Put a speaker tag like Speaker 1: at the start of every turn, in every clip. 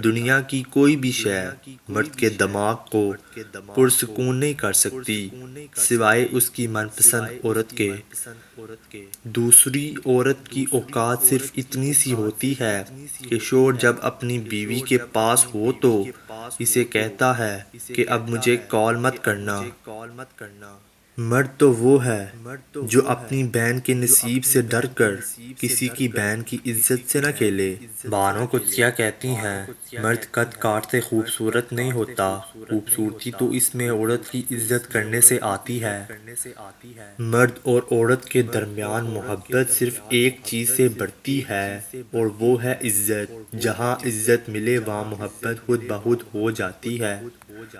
Speaker 1: دنیا کی کوئی بھی شے مرد کے دماغ کو پرسکون نہیں کر سکتی سوائے اس کی من پسند عورت کے۔ دوسری عورت کی اوقات صرف اتنی سی ہوتی ہے کہ شوہر جب اپنی بیوی کے پاس ہو تو اسے کہتا ہے کہ اب مجھے کال مت کرنا۔ مرد تو وہ ہے جو اپنی بہن کے نصیب سے ڈر کر کسی کی بہن کی عزت سے نہ کھیلے۔ بانو قدسیہ کہتی ہیں مرد قد کاٹ سے خوبصورت نہیں ہوتا، خوبصورتی تو اس میں عورت کی عزت کرنے سے آتی ہے۔ مرد اور عورت کے درمیان محبت صرف ایک چیز سے بڑھتی ہے اور وہ ہے عزت۔ جہاں عزت ملے وہاں محبت خود بخود ہو جاتی ہے۔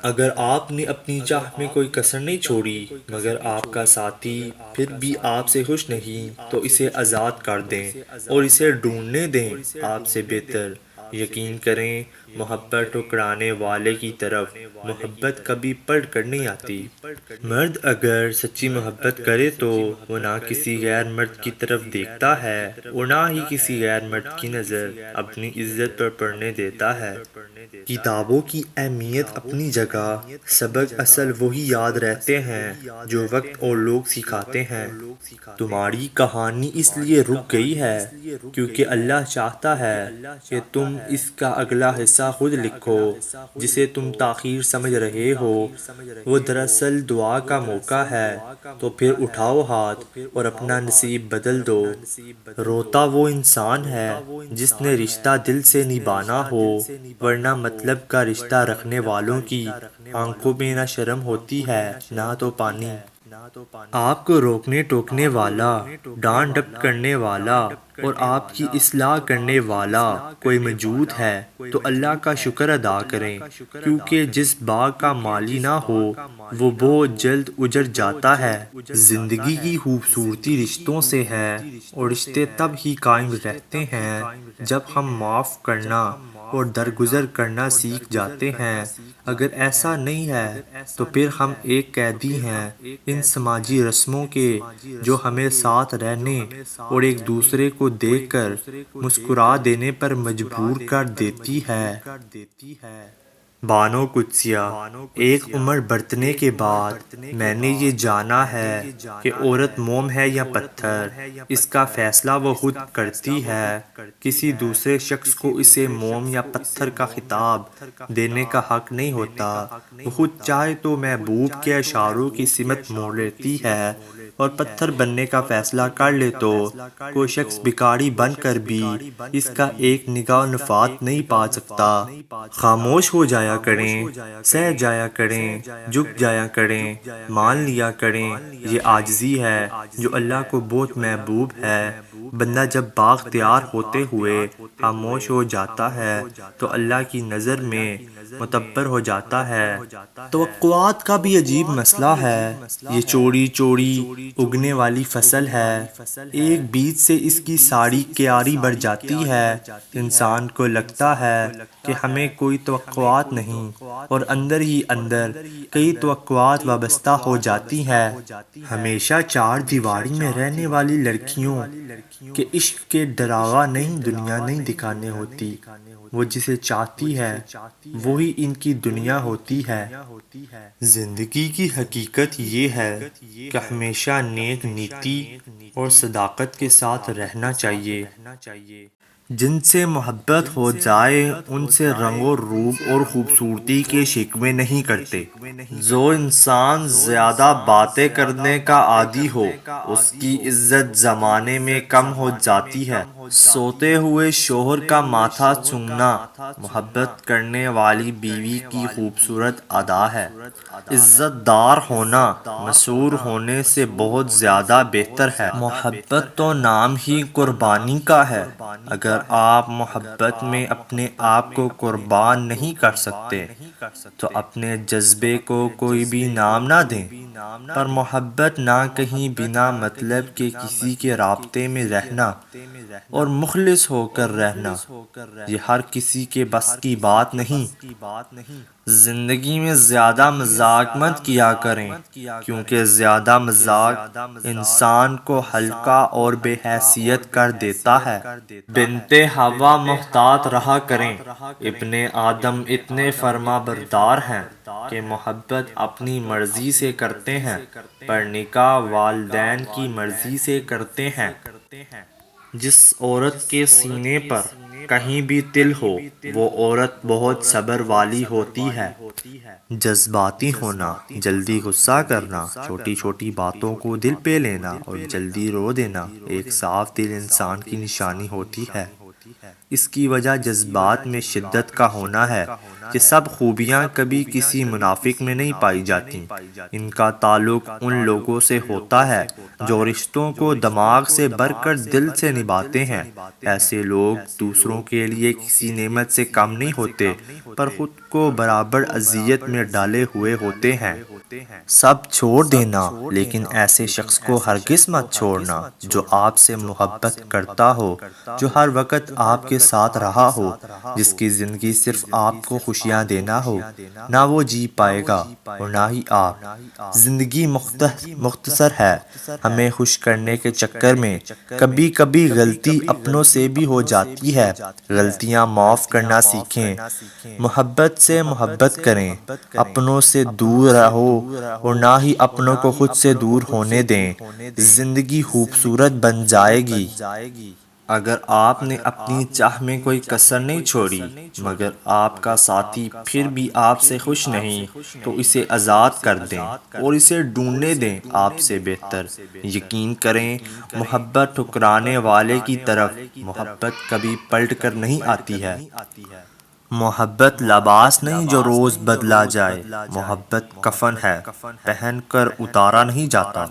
Speaker 1: اگر آپ نے اپنی چاہ میں کوئی کسر نہیں چھوڑی مگر آپ کا ساتھی پھر بھی آپ سے خوش نہیں تو اسے آزاد کر دیں اور اسے ڈھونڈنے دیں آپ سے بہتر۔ یقین کریں محبت ٹھکرانے والے کی طرف محبت کبھی پلٹ کر نہیں آتی۔ مرد اگر سچی محبت کرے تو وہ نہ کسی غیر مرد کی طرف دیکھتا ہے اور نہ ہی کسی غیر مرد کی نظر اپنی عزت پر پڑنے دیتا ہے۔ کتابوں کی اہمیت اپنی جگہ، سبق اصل وہی یاد رہتے ہیں جو وقت اور لوگ سکھاتے ہیں۔ تمہاری کہانی اس لیے رک گئی ہے کیونکہ اللہ چاہتا ہے کہ تم اس کا اگلا حصہ خود لکھو۔ جسے تم تاخیر سمجھ رہے ہو وہ دراصل دعا کا موقع ہے، تو پھر اٹھاؤ ہاتھ اور اپنا نصیب بدل دو۔ روتا وہ انسان ہے جس نے رشتہ دل سے نبھانا ہو، ورنہ مطلب کا رشتہ رکھنے والوں کی آنکھوں میں نہ شرم ہوتی ہے نہ تو پانی۔ آپ کو روکنے ٹوکنے والا، ڈانٹ ڈپٹ کرنے والا اور آپ کی اصلاح کرنے والا کوئی موجود ہے تو اللہ کا شکر ادا کریں، کیونکہ جس باغ کا مالی نہ ہو وہ بہت جلد اجڑ جاتا ہے۔ زندگی کی خوبصورتی رشتوں سے ہے اور رشتے تب ہی قائم رہتے ہیں جب ہم معاف کرنا اور درگزر کرنا سیکھ جاتے ہیں۔ اگر ایسا نہیں ہے تو پھر ہم ایک قیدی ہیں ان سماجی رسموں کے جو ہمیں ساتھ رہنے اور ایک دوسرے کو دیکھ کر مسکرا دینے پر مجبور کر دیتی ہے۔ بانو قدسیہ، ایک عمر برتنے کے بعد میں نے یہ جانا ہے کہ عورت موم ہے یا پتھر، اس کا فیصلہ وہ خود کرتی ہے۔ کسی دوسرے شخص کو اسے موم یا پتھر کا خطاب دینے کا حق نہیں ہوتا۔ وہ خود چاہے تو محبوب کے اشاروں کی سمت موڑ لیتی ہے اور پتھر بننے کا فیصلہ کر لے تو کوئی شخص بھکاری بن کر بھی اس کا ایک نگاہ نفات نہیں پا سکتا۔ خاموش ہو جایا کریں، سہ جایا کریں، جھک جایا کریں، مان لیا کریں یہ عاجزی ہے جو اللہ کو بہت محبوب ہے۔ بندہ جب بااختیار ہوتے ہوئے خاموش ہو جاتا ہے تو اللہ کی نظر میں معتبر ہو جاتا ہے۔ توقعات کا بھی عجیب مسئلہ ہے۔ یہ چوڑی چوڑی اگنے والی فصل ہے، ایک بیج سے اس کی ساری کیاری بڑھ جاتی ہے۔ انسان کو لگتا ہے کہ ہمیں کوئی توقعات نہیں اور اندر ہی اندر کئی توقعات وابستہ ہو جاتی ہیں۔ ہمیشہ چار دیواری میں رہنے والی لڑکیوں کے عشق کے ڈراوا نہیں دنیا نہیں دکھانے ہوتی، وہ جسے چاہتی ہے وہی ان کی دنیا ہوتی ہے۔ زندگی کی حقیقت یہ ہے کہ ہمیشہ نیک نیتی اور صداقت کے ساتھ رہنا چاہیے۔ جن سے محبت ہو جائے ان سے رنگ و روپ اور خوبصورتی کے شکوے نہیں کرتے۔ جو انسان زیادہ باتیں کرنے کا عادی ہو اس کی عزت زمانے میں کم ہو جاتی ہے۔ سوتے ہوئے شوہر کا ماتھا چومنا محبت کرنے والی بیوی کی خوبصورت ادا ہے۔ عزت دار ہونا مشہور ہونے سے بہت زیادہ بہتر ہے۔ محبت تو نام ہی قربانی کا ہے۔ اگر آپ محبت میں اپنے آپ کو قربان نہیں کر سکتے تو اپنے جذبے کو کوئی بھی نام نہ دیں۔ پر محبت نہ کہیں بنا مطلب کے کسی کے رابطے میں رہنا اور مخلص ہو کر رہنا، یہ ہر کسی کے بس کی بات نہیں۔ زندگی میں زیادہ مذاق مت کیا کریں، کیونکہ زیادہ مذاق انسان کو ہلکا اور بے حیثیت کر دیتا ہے۔ بنت حوا محتاط رہا کریں، ابن آدم اتنے فرما بردار ہیں کہ محبت اپنی مرضی سے کرتے ہیں، پر نکاح والدین کی مرضی سے کرتے ہیں۔ جس عورت کے سینے پر کہیں بھی تل ہو، وہ عورت بہت صبر والی ہوتی ہے۔ جذباتی ہونا، جلدی غصہ کرنا، چھوٹی چھوٹی باتوں کو دل پہ لینا اور جلدی رو دینا ایک صاف دل انسان کی نشانی ہوتی ہے۔ اس کی وجہ جذبات میں شدت کا ہونا ہے۔ یہ سب خوبیاں کبھی کسی منافق میں نہیں پائی جاتی۔ ان کا تعلق ان لوگوں سے ہوتا ہے جو رشتوں کو دماغ سے بڑھ کر دل سے نبھاتے ہیں۔ ایسے لوگ دوسروں کے لیے کسی نعمت سے کم نہیں ہوتے، پر خود کو برابر اذیت میں ڈالے ہوئے ہوتے ہیں۔ سب چھوڑ دینا، لیکن ایسے شخص کو ہرگز مت چھوڑنا جو آپ سے محبت کرتا ہو، جو ہر وقت آپ کے ساتھ رہا ہو، جس کی زندگی صرف آپ کو خوشیاں دینا ہو۔ نہ وہ جی پائے گا اور نہ ہی آپ۔ زندگی مختصر ہے، ہمیں خوش کرنے کے چکر میں کبھی کبھی غلطی اپنوں سے بھی ہو جاتی ہے۔ غلطیاں معاف کرنا سیکھیں، محبت سے محبت کریں، اپنوں سے دور رہو اور نہ ہی اپنوں کو خود سے دور ہونے دیں۔ زندگی خوبصورت بن جائے گی۔ اگر آپ نے اپنی چاہ میں کوئی کسر نہیں چھوڑی، مگر آپ کا ساتھی پھر بھی آپ سے خوش نہیں، تو اسے آزاد کر دیں اور اسے ڈھونڈنے دیں آپ سے بہتر۔ یقین کریں، محبت ٹھکرانے والے کی طرف محبت کبھی پلٹ کر نہیں آتی ہے۔ محبت لباس نہیں جو روز بدلا جائے، محبت کفن ہے، پہن کر اتارا نہیں جاتا۔